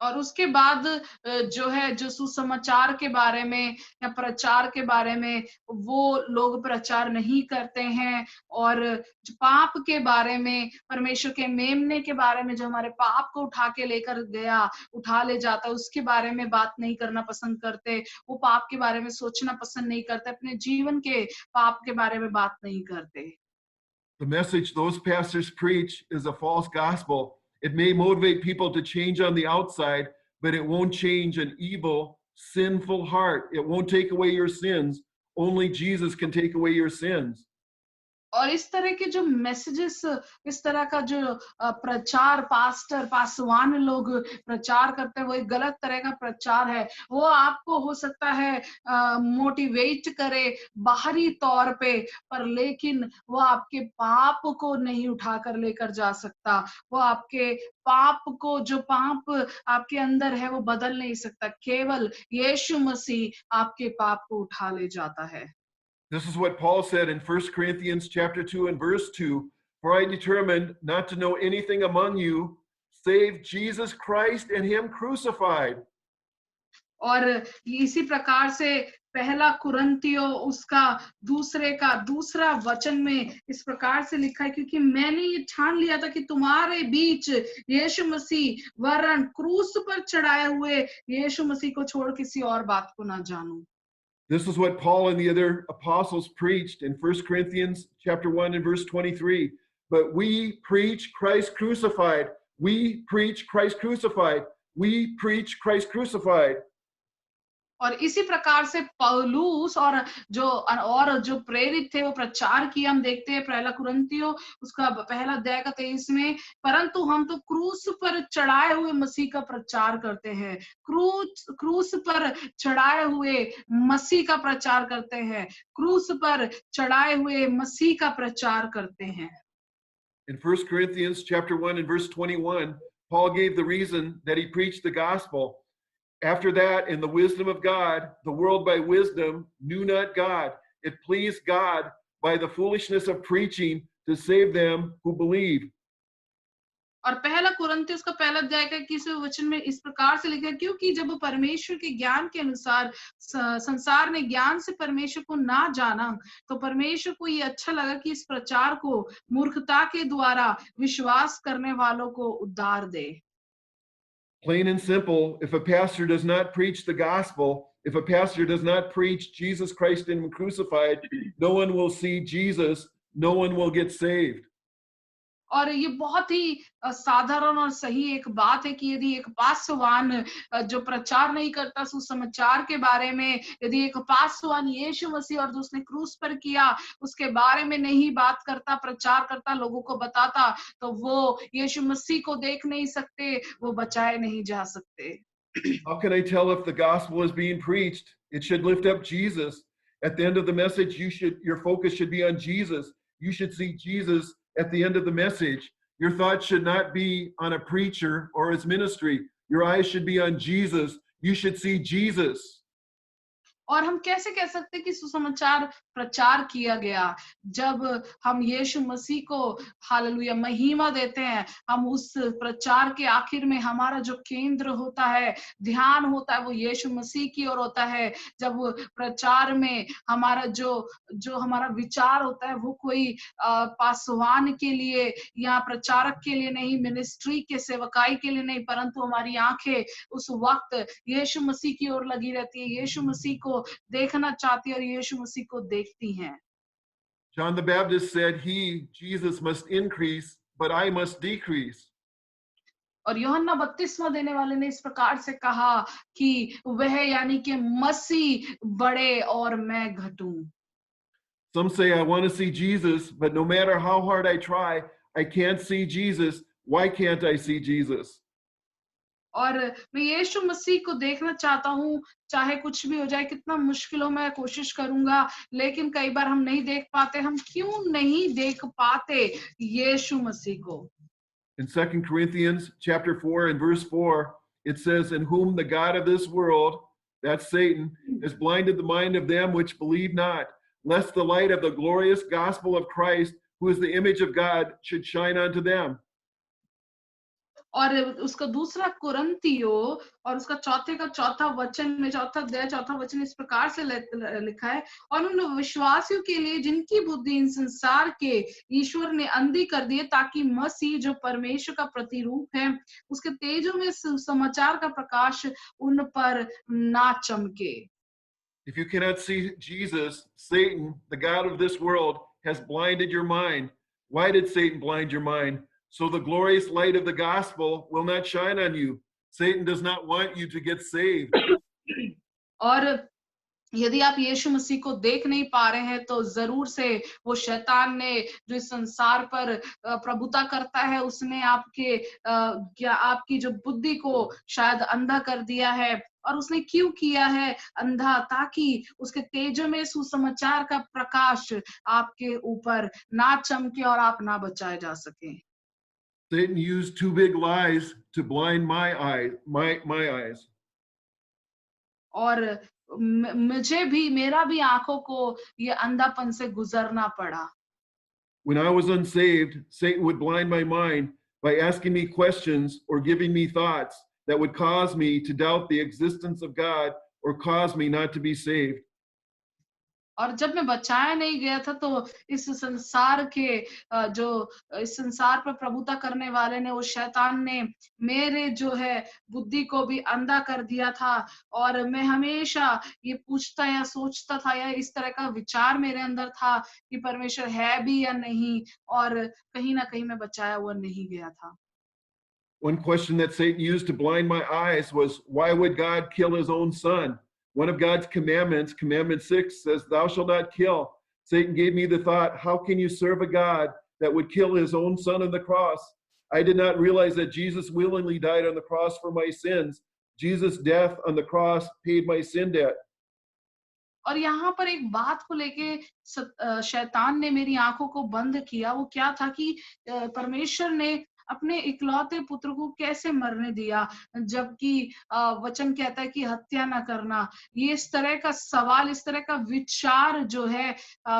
और उसके बाद जो है जो सुसमाचार के बारे में या प्रचार के बारे में वो लोग प्रचार नहीं करते हैं, और जो पाप के बारे में, परमेश्वर के मेमने के बारे में, जो हमारे पाप को उठा के लेकर गया, उठा ले जाता, उसके बारे में बात नहीं करना पसंद करते। वो पाप के बारे में सोचना पसंद नहीं करते, अपने जीवन के पाप के बारे में बात नहीं करते। The message those pastors preach is a false gospel. It may motivate people to change on the outside, but it won't change an evil, sinful heart. It won't take away your sins. Only Jesus can take away your sins. और इस तरह के जो मैसेजेस, इस तरह का जो प्रचार पासवान लोग प्रचार करते हैं, वो एक गलत तरह का प्रचार है। वो आपको हो सकता है मोटिवेट करे बाहरी तौर पे, पर लेकिन वो आपके पाप को नहीं उठाकर लेकर जा सकता। वो आपके पाप को, जो पाप आपके अंदर है, वो बदल नहीं सकता। केवल यीशु मसीह आपके पाप को उठा ले जाता है। This is what Paul said in 1 Corinthians chapter 2 and verse 2. For I determined not to know anything among you save Jesus Christ and him crucified. और इसी प्रकार से पहला कुरिन्थियों उसका दूसरे का दूसरा वचन में इस प्रकार से लिखा है, क्योंकि मैंने ये ठान लिया था कि तुम्हारे बीच यीशु मसीह वरन क्रूस पर चढ़ाए हुए यीशु मसीह को छोड़ किसी और बात को ना जानूं। This is what Paul and the other apostles preached in 1 Corinthians chapter 1 and verse 23. But we preach Christ crucified. We preach Christ crucified. We preach Christ crucified. और इसी प्रकार से पौलुस और जो प्रेरित थे वो प्रचार किया। हम देखते हैं पहला कुरिन्थियों उसका पहला अध्याय का 23 में, परंतु हम तो क्रूस पर चढ़ाए हुए मसीह का प्रचार करते हैं। क्रूस पर चढ़ाए हुए मसीह का प्रचार करते हैं। क्रूस पर चढ़ाए हुए मसीह का प्रचार करते हैं। In 1 Corinthians chapter 1 and verse 21, Paul gave the reason that he preached the gospel. After that, in the wisdom of God, the world by wisdom knew not God. It pleased God by the foolishness of preaching to save them who believe. और पहला कुरिन्थियों उसका पहला अध्याय का 21वें वचन में इस प्रकार से लिखा है, क्योंकि जब परमेश्वर के ज्ञान के अनुसार संसार ने ज्ञान से परमेश्वर को ना जाना, तो परमेश्वर को ये अच्छा लगा कि इस प्रचार को मूर्खता के द्वारा विश्वास करने वालों को उद्धार दे। Plain and simple, if a pastor does not preach the gospel, if a pastor does not preach Jesus Christ and Him crucified, no one will see Jesus, no one will get saved. और ये बहुत ही साधारण और सही एक बात है कि यदि एक पासवान जो प्रचार नहीं करता सुसमाचार के बारे में, यदि एक पासवान यीशु मसीह और जो उसने क्रूस पर किया उसके बारे में नहीं बात करता, प्रचार करता, लोगों को बताता, तो वो यीशु मसीह को देख नहीं सकते, वो बचाए नहीं जा सकते। How can I tell if the gospel is being preached? It should lift up Jesus. At the end of the message, your focus should be on Jesus. You should see Jesus at the end of the message. Your thoughts should not be on a preacher or his ministry. Your eyes should be on Jesus. You should see Jesus. और हम कैसे कह सकते कि सुसमाचार प्रचार किया गया जब हम यीशु मसीह को हालेलुया महिमा देते हैं। हम उस प्रचार के आखिर में हमारा जो केंद्र होता है, ध्यान होता है, वो यीशु मसीह की ओर होता है। जब प्रचार में हमारा जो हमारा विचार होता है वो कोई पासवान के लिए या प्रचारक के लिए नहीं, मिनिस्ट्री के सेवकाई के लिए नहीं, परंतु हमारी आंखें उस वक्त यीशु मसीह की ओर लगी रहती है, यीशु मसीह को देखना चाहती है और यीशु मसीह को देखती हैं। John the Baptist said, He, Jesus, must increase, but I must decrease. और यूहन्ना बपतिस्मा देने वाले ने इस प्रकार से कहा कि वह यानी कि मसीह बढ़े और मैं घटूं। Some say, I want to see Jesus, but no matter how hard I try, I can't see Jesus. Why can't I see Jesus? और मैं यीशु मसीह को देखना चाहता हूँ, चाहे कुछ भी हो जाए, कितना मुश्किल हो, मैं कोशिश करूंगा, लेकिन कई बार हम नहीं देख पाते। हम क्यों नहीं देख पाते यीशु मसीह को? In 2 Corinthians chapter 4 and verse 4, it says, In whom the God of this world, that's Satan, has blinded the mind of them which believe not, lest the light of the glorious gospel of Christ, who is the image of God, should shine unto them. और उसका दूसरा कुरिन्थियों और उसका चौथे का चौथा वचन में, चौथा अध्याय चौथा वचन इस प्रकार से लिखा है, और उन विश्वासियों के लिए जिनकी बुद्धि इन संसार के ईश्वर ने अंधी कर दी है, ताकि मसीह जो परमेश्वर का प्रतिरूप है उसके तेजों में समाचार का प्रकाश उन पर ना चमके। If you cannot see Jesus, Satan, the God of this world, has blinded your mind. Why did Satan blind your mind? So the glorious light of the gospel will not shine on you. Satan does not want you to get saved. और यदि आप यीशु मसीह को देख नहीं पा रहे हैं तो जरूर से वो शैतान ने जो इस संसार पर प्रभुता करता है, उसने आपकी जो बुद्धि को शायद अंधा कर दिया है। और उसने क्यों किया है अंधा? ताकि उसके तेजों में सुसमाचार का प्रकाश आपके ऊपर ना चमके और आप ना बचाए जा सके। Satan used two big lies to blind my eyes. और मेरा भी आंखों को ये अंधापन से गुजरना पड़ा। When I was unsaved, Satan would blind my mind by asking me questions or giving me thoughts, that would cause me to doubt the existence of God or cause me not to be saved. और जब मैं बचाया नहीं गया था तो इस संसार के जो इस संसार पर प्रभुता करने वाले ने, वो शैतान ने मेरे जो है बुद्धि को भी अंधा कर दिया था। और मैं हमेशा ये पूछता या सोचता था, या इस तरह का विचार मेरे अंदर था कि परमेश्वर है भी या नहीं, और कहीं ना कहीं मैं बचाया हुआ नहीं गया था। One question that Satan used to blind my eyes was, why would God kill his own son? One of God's commandments, Commandment 6, says, Thou shalt not kill. Satan gave me the thought, how can you serve a God that would kill his own son on the cross? I did not realize that Jesus willingly died on the cross for my sins. Jesus' death on the cross paid my sin debt. और यहाँ पर एक बात को लेके शैतान ने मेरी आंखों को बंद किया। वो क्या था कि परमेश्वर ने अपने इकलौते पुत्र को कैसे मरने दिया, जबकि वचन कहता है कि हत्या ना करना। ये इस तरह का सवाल, इस तरह का विचार जो है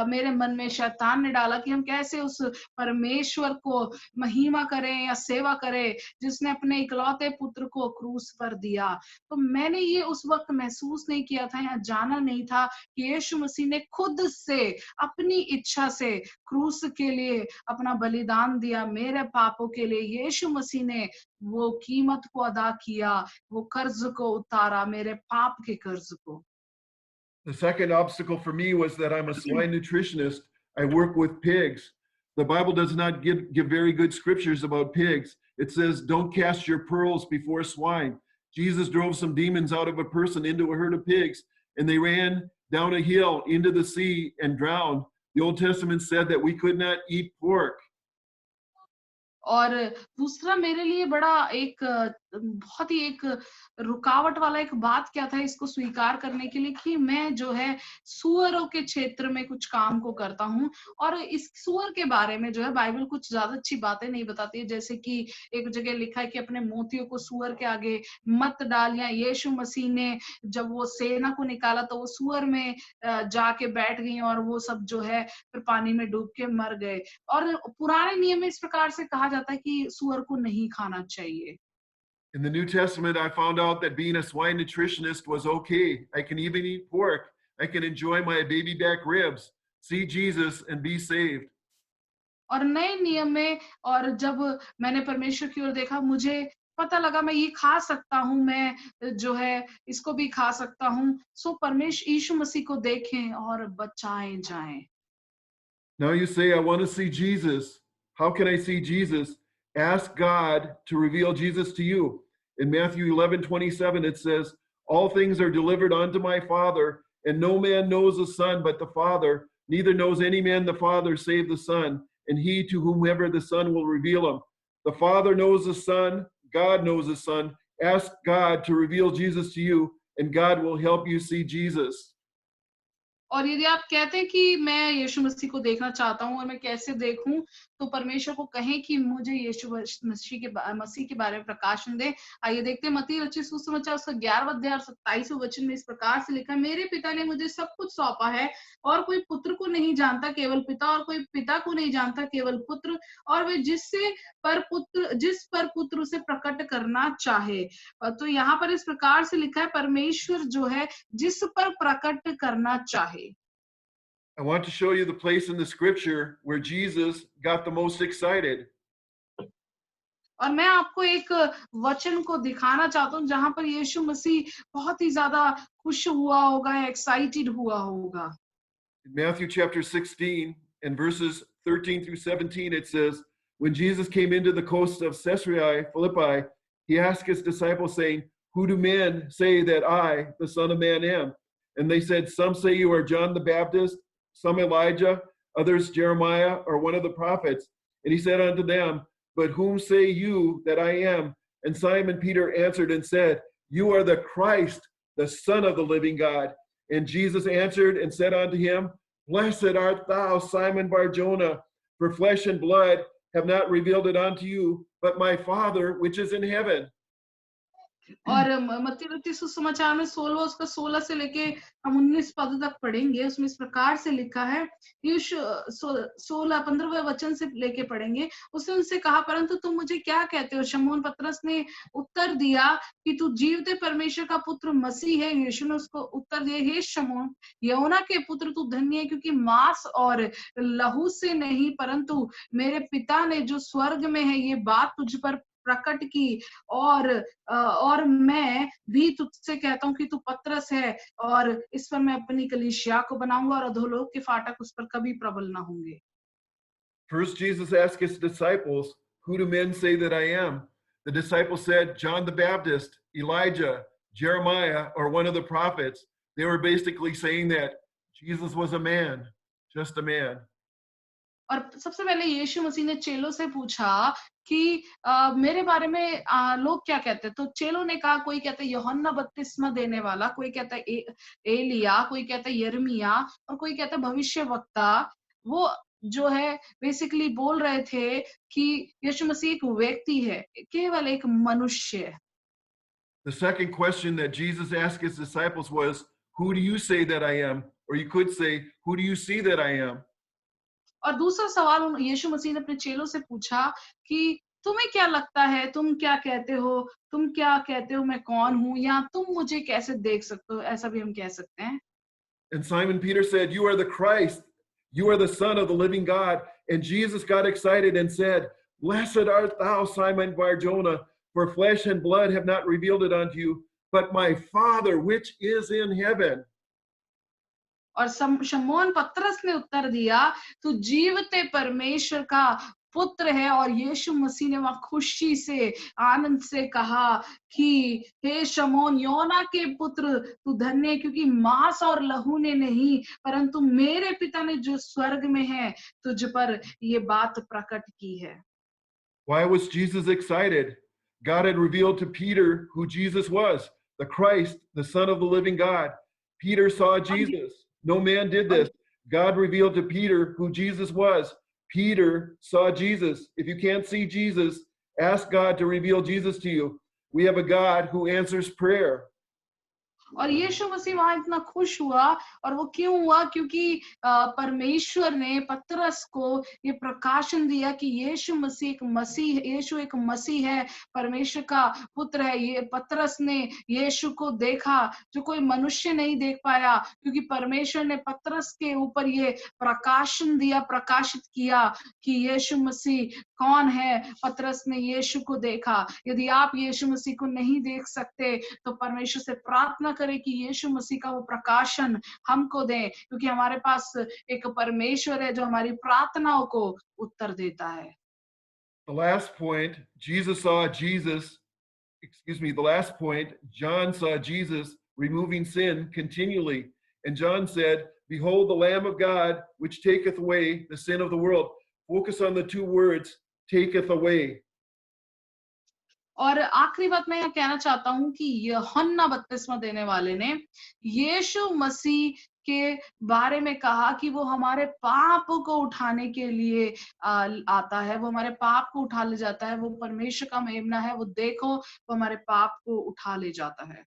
मेरे मन में शैतान ने डाला कि हम कैसे उस परमेश्वर को महिमा करें या सेवा करें जिसने अपने इकलौते पुत्र को क्रूस पर दिया। तो मैंने ये उस वक्त महसूस नहीं किया था या जाना नहीं था कि यीशु मसीह ने खुद से अपनी इच्छा से क्रूस के लिए अपना बलिदान दिया मेरे पापों के लिए। यीशु मसीह ने वो कीमत को अदा किया, वो कर्ज को उतारा, मेरे पाप के कर्ज को। The second obstacle for me was that I'm a swine nutritionist. I work with pigs. The Bible does not give very good scriptures about pigs. It says, don't cast your pearls before swine. Jesus drove some demons out of a person into a herd of pigs, and they ran down a hill into the sea and drowned. The Old Testament said that we could not eat pork. और दूसरा मेरे लिए बड़ा एक बहुत ही एक रुकावट वाला एक बात क्या था इसको स्वीकार करने के लिए, कि मैं जो है सुअरों के क्षेत्र में कुछ काम को करता हूँ। और इस सुअर के बारे में जो है बाइबल कुछ ज्यादा अच्छी बातें नहीं बताती है, जैसे कि एक जगह लिखा है कि अपने मोतियों को सुअर के आगे मत डाल, या यीशु मसीह ने जब वो सेना को निकाला तो वो सुअर में जाके बैठ गई और वो सब जो है फिर पानी में डूब के मर गए। और पुराने नियम में इस प्रकार से कहा जाता है कि सुअर को नहीं खाना चाहिए। In the New Testament, I found out that being a swine nutritionist was okay. I can even eat pork. I can enjoy my baby back ribs, see Jesus, and be saved. और नए नियम में और जब मैंने परमेश्वर की ओर देखा, मुझे पता लगा मैं ये खा सकता हूँ, मैं जो है इसको भी खा सकता हूँ। सो परमेश्वर यीशु मसीह को देखें और बचाए जाएं। Now you say, I want to see Jesus. How can I see Jesus? Ask God to reveal Jesus to you. In Matthew 11:27, it says, all things are delivered unto my Father, and no man knows the Son but the Father, neither knows any man the Father save the Son, and he to whomever the Son will reveal him. The Father knows the Son, God knows the Son. Ask God to reveal Jesus to you, and God will help you see Jesus. और यदि आप कहते हैं कि मैं यीशु मसीह को देखना चाहता हूँ और मैं कैसे देखूं, तो परमेश्वर को कहें कि मुझे यीशु मसीह के बारे में प्रकाशन दे। आइए देखते हैं मत्ती रचित सुसमाचार उसका 11वां अध्याय और 27वें वचन में इस प्रकार से लिखा है, मेरे पिता ने मुझे सब कुछ सौंपा है, और कोई पुत्र को नहीं जानता केवल पिता, और कोई पिता को नहीं जानता केवल पुत्र, और वे जिस पर पुत्र उसे प्रकट करना चाहे। तो यहाँ पर इस प्रकार से लिखा है, परमेश्वर जो है जिस पर प्रकट करना चाहे। I want to show you the place in the scripture where Jesus got the most excited. और मैं आपको एक वचन को दिखाना चाहता हूँ जहां पर यीशु मसीह बहुत ही ज्यादा खुश हुआ होगा, एक्साइटेड हुआ होगा। In Matthew chapter 16 and verses 13 through 17, it says, when Jesus came into the coast of Caesarea Philippi, he asked his disciples, saying, who do men say that I, the Son of Man, am? And they said, some say you are John the Baptist, some Elijah, others Jeremiah, or one of the prophets. And he said unto them, but whom say you that I am? And Simon Peter answered and said, you are the Christ, the Son of the living God. And Jesus answered and said unto him, blessed art thou, Simon Bar-Jonah, for flesh and blood have not revealed it unto you, but my Father which is in heaven. और मत्ती रचित सुसमाचार में 16 उसका 16 से लेके हम 19 पद तक पढ़ेंगे। उसमें इस प्रकार से लिखा है, यीशु 16 15वें वचन से लेके पढ़ेंगे। उसने उनसे कहा, परंतु तुम मुझे क्या कहते हो? शमौन पतरस ने उत्तर दिया कि तू जीवते परमेश्वर का पुत्र मसीह है। यीशु ने उसको उत्तर दिया, हे शमौन, योना के पुत्र, तू धन्य है, क्योंकि मांस और लहू से नहीं परंतु मेरे पिता ने जो स्वर्ग में है ये बात तुझ पर प्रकट की। और मैं भी तुझसे कहता हूँ कि तू पतरस है, और इस पर मैं अपनी कलीसिया को बनाऊंगा, और अधोलोक के फाटक उस पर कभी प्रबल ना होंगे। First, Jesus asked his disciples, "Who do men say that I am?" The disciples said, "John the Baptist, Elijah, Jeremiah, or one of the prophets." They were basically saying that Jesus was a man, just a man. और सबसे पहले यीशु मसीह ने चेलों से पूछा कि मेरे बारे में लोग क्या कहते हैं? तो चेलों ने कहा, कोई कहता है यूहन्ना बपतिस्मा देने वाला, कोई कहता है एलिया, कोई कहता है यिर्मयाह, और कोई कहता है भविष्यवक्ता। वो जो है बेसिकली बोल रहे थे कि यीशु मसीह एक व्यक्ति है, केवल एक मनुष्य है। The second question that Jesus asked his disciples was, "Who do you say that I am?" Or you could say, "Who do you see that I am?" और दूसरा सवाल यीशु मसीह ने अपने चेलों से पूछा कि तुम्हें क्या लगता है? तुम क्या कहते हो? तुम क्या कहते हो मैं कौन हूँ? या तुम मुझे कैसे देख सकते हो? ऐसा भी हम कह सकते हैं। And Simon Peter said, "You are the Christ. You are the Son of the living God." And Jesus got excited and said, "Blessed art thou, Simon Bar-Jonah, for flesh and blood have not revealed it unto you, but my Father which is in heaven." और शमौन पतरस ने उत्तर दिया, तू जीवते परमेश्वर का पुत्र है। और यीशु मसीह ने वहां खुशी से, आनंद से कहा कि हे शमौन, योना के पुत्र, तू धन्य है, क्योंकि मांस और लहू ने नहीं परंतु मेरे पिता ने जो स्वर्ग में है तुझ पर ये बात प्रकट की है। Why was Jesus excited? God had revealed to Peter who Jesus was, the Christ, the Son of the living God. Peter saw और Jesus. No man did और this. God revealed to Peter who Jesus was. Peter saw Jesus. If you can't see Jesus, ask God to reveal Jesus to you. We have a God who answers prayer. और यीशु मसीह वहां इतना खुश हुआ, और वो क्यों हुआ? क्योंकि परमेश्वर ने पतरस को ये प्रकाशन दिया कि यीशु एक मसीह है, परमेश्वर का पुत्र है। ये पतरस ने यीशु को देखा जो कोई मनुष्य नहीं देख पाया, क्योंकि परमेश्वर ने पतरस के ऊपर ये प्रकाशन दिया, प्रकाशित किया कि यीशु मसीह कौन है। पतरस ने यीशु को देखा। यदि आप यीशु मसीह को नहीं देख सकते तो परमेश्वर से प्रार्थना करें कि यीशु मसीह का वो प्रकाशन हमको दें, क्योंकि हमारे पास एक परमेश्वर है जो हमारी प्रार्थनाओं को उत्तर देता है। The last point, the last point, John saw Jesus removing sin continually. And John said, "Behold the Lamb of God, which taketh away the sin of the world." Focus on the two words, taketh away. और आखिरी बात मैं यह कहना चाहता हूं कि यूहन्ना बपतिस्मा देने वाले ने यीशु मसीह के बारे में कहा कि वो हमारे पाप को उठाने के लिए आता है, वो हमारे पाप को उठा ले जाता है, वो परमेश्वर का मेमना है, वो देखो वो हमारे पाप को उठा ले जाता है।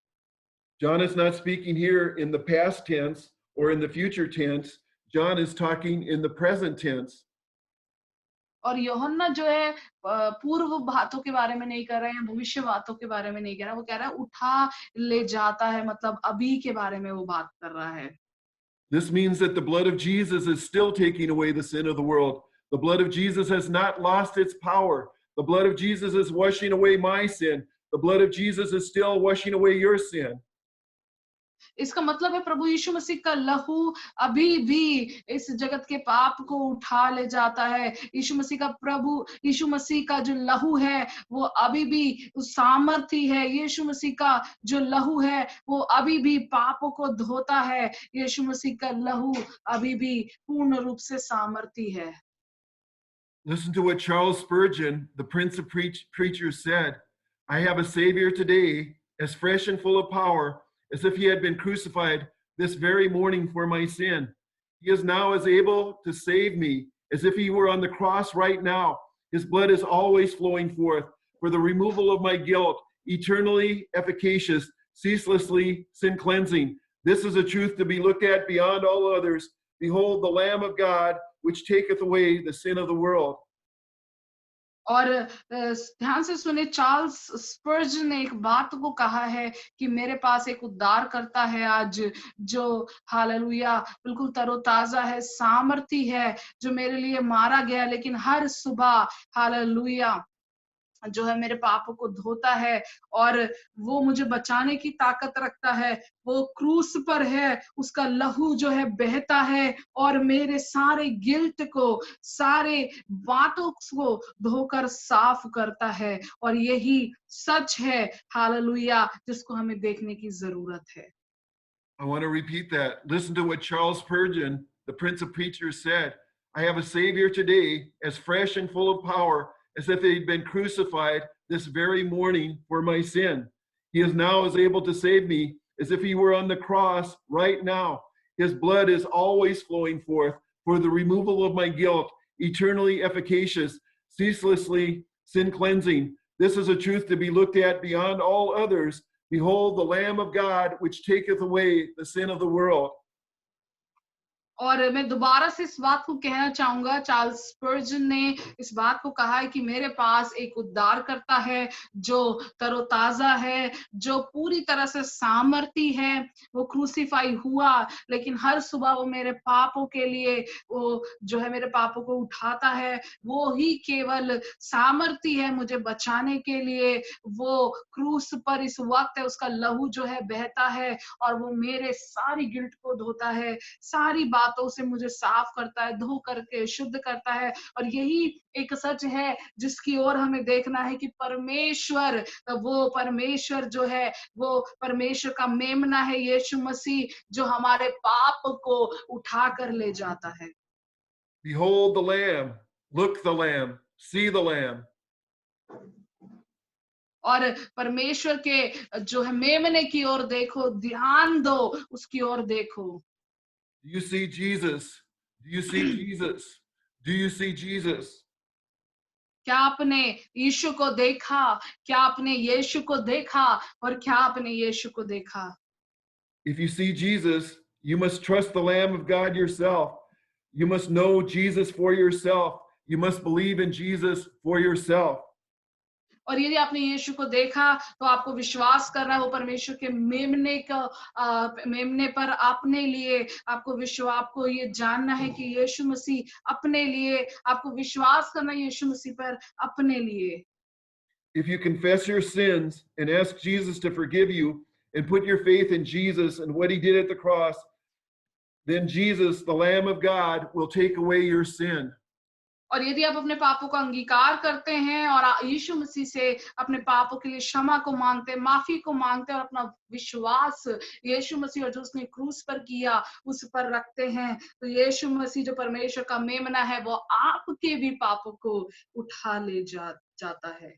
John is not speaking here in the past tense or in the future tense. John is talking in the present tense. और यूहन्ना जो है पूर्व बातों के बारे में नहीं कर रहे हैं, भविष्य बातों के बारे में नहीं कह रहा, वो कह रहा है उठा ले जाता है, मतलब अभी के बारे में वो बात कर रहा है। This means that the blood of Jesus is still taking away the sin of the world. The blood of Jesus has not lost its power. The blood of Jesus is washing away my sin. The blood of Jesus is still washing away your sin. इसका मतलब है प्रभु यीशु मसीह का लहू अभी भी इस जगत के पाप को उठा ले जाता है। यीशु मसीह का जो लहू है वो अभी भी उस सामर्थ्य है। यीशु मसीह का जो लहू है वो अभी भी पापों को धोता है। यीशु मसीह का लहू अभी भी पूर्ण रूप से सामर्थ्य है। Listen to what Charles Spurgeon, the Prince of Preachers, said. "I have a Savior today, as fresh and full of power as if he had been crucified this very morning for my sin. He is now as able to save me as if he were on the cross right now. His blood is always flowing forth for the removal of my guilt, eternally efficacious, ceaselessly sin cleansing. This is a truth to be looked at beyond all others. Behold, the Lamb of God, which taketh away the sin of the world. और ध्यान से सुने, चार्ल्स स्पर्जन ने एक बात को कहा है कि मेरे पास एक उद्धार करता है आज, जो हालेलुया बिल्कुल तरोताजा है, सामर्थी है, जो मेरे लिए मारा गया, लेकिन हर सुबह हालेलुया जो है मेरे पापों को धोता है, और वो मुझे बचाने की ताकत रखता है। वो क्रूस पर है, उसका लहू जो है बहता है और मेरे सारे गिल्ट को, सारे बातों को धोकर साफ करता है, और यही सच है हालेलुया जिसको हमें देखने की जरूरत है। I want to repeat that. Listen to what Charles Spurgeon, the Prince of Preachers, said. I have a Savior today, as fresh and full of power as if he'd been crucified this very morning for my sin. He is now as able to save me as if he were on the cross right now. His blood is always flowing forth for the removal of my guilt, eternally efficacious, ceaselessly sin cleansing. This is a truth to be looked at beyond all others. Behold, the Lamb of God, which taketh away the sin of the world. और मैं दोबारा से इस बात को कहना चाहूंगा, चार्ल्स स्पर्जन ने इस बात को कहा है कि मेरे पास एक उद्धार करता है जो तरोताजा है, जो पूरी तरह से सामर्थी है। वो क्रूसीफाई हुआ, लेकिन हर सुबह वो मेरे पापों के लिए, वो जो है मेरे पापों को उठाता है। वो ही केवल सामर्थी है मुझे बचाने के लिए। वो क्रूस पर इस वक्त है, उसका लहू जो है बहता है और वो मेरे सारी गिल्ट को धोता है, सारी बातों से मुझे साफ करता है, धो करके शुद्ध करता है। और यही एक सच है जिसकी ओर हमें देखना है कि परमेश्वर, वो परमेश्वर जो है, वो परमेश्वर का मेमना है यीशु मसीह, जो हमारे पाप को उठा कर ले जाता है। Behold the Lamb, look the Lamb, see the Lamb. और परमेश्वर के जो है मेमने की ओर देखो, ध्यान दो, उसकी ओर देखो। Do you see Jesus? Do you see Jesus? Do you see Jesus? क्या आपने यीशु को देखा? क्या आपने यीशु को देखा? और क्या आपने यीशु को देखा? If you see Jesus, you must trust the Lamb of God yourself. You must know Jesus for yourself. You must believe in Jesus for yourself. और यदि आपने यीशु को देखा तो आपको विश्वास करना है वो परमेश्वर के मेमने पर अपने लिए। आपको ये जानना है कि यीशु मसीह अपने लिए, आपको विश्वास करना है यीशु मसीह पर अपने लिए। If you confess your sins and ask Jesus to forgive you and put your faith in Jesus and what he did at the cross, then Jesus, the Lamb of God, will take away your sin. और यदि आप अपने पापों का अंगीकार करते हैं और यीशु मसीह से अपने पापों के लिए क्षमा को मांगते हैं, माफी को मांगते हैं और अपना विश्वास यीशु मसीह और जो उसने क्रूस पर किया उस पर रखते हैं, तो यीशु मसीह जो परमेश्वर का मेमना है वो आपके भी पापों को उठा ले जाता है।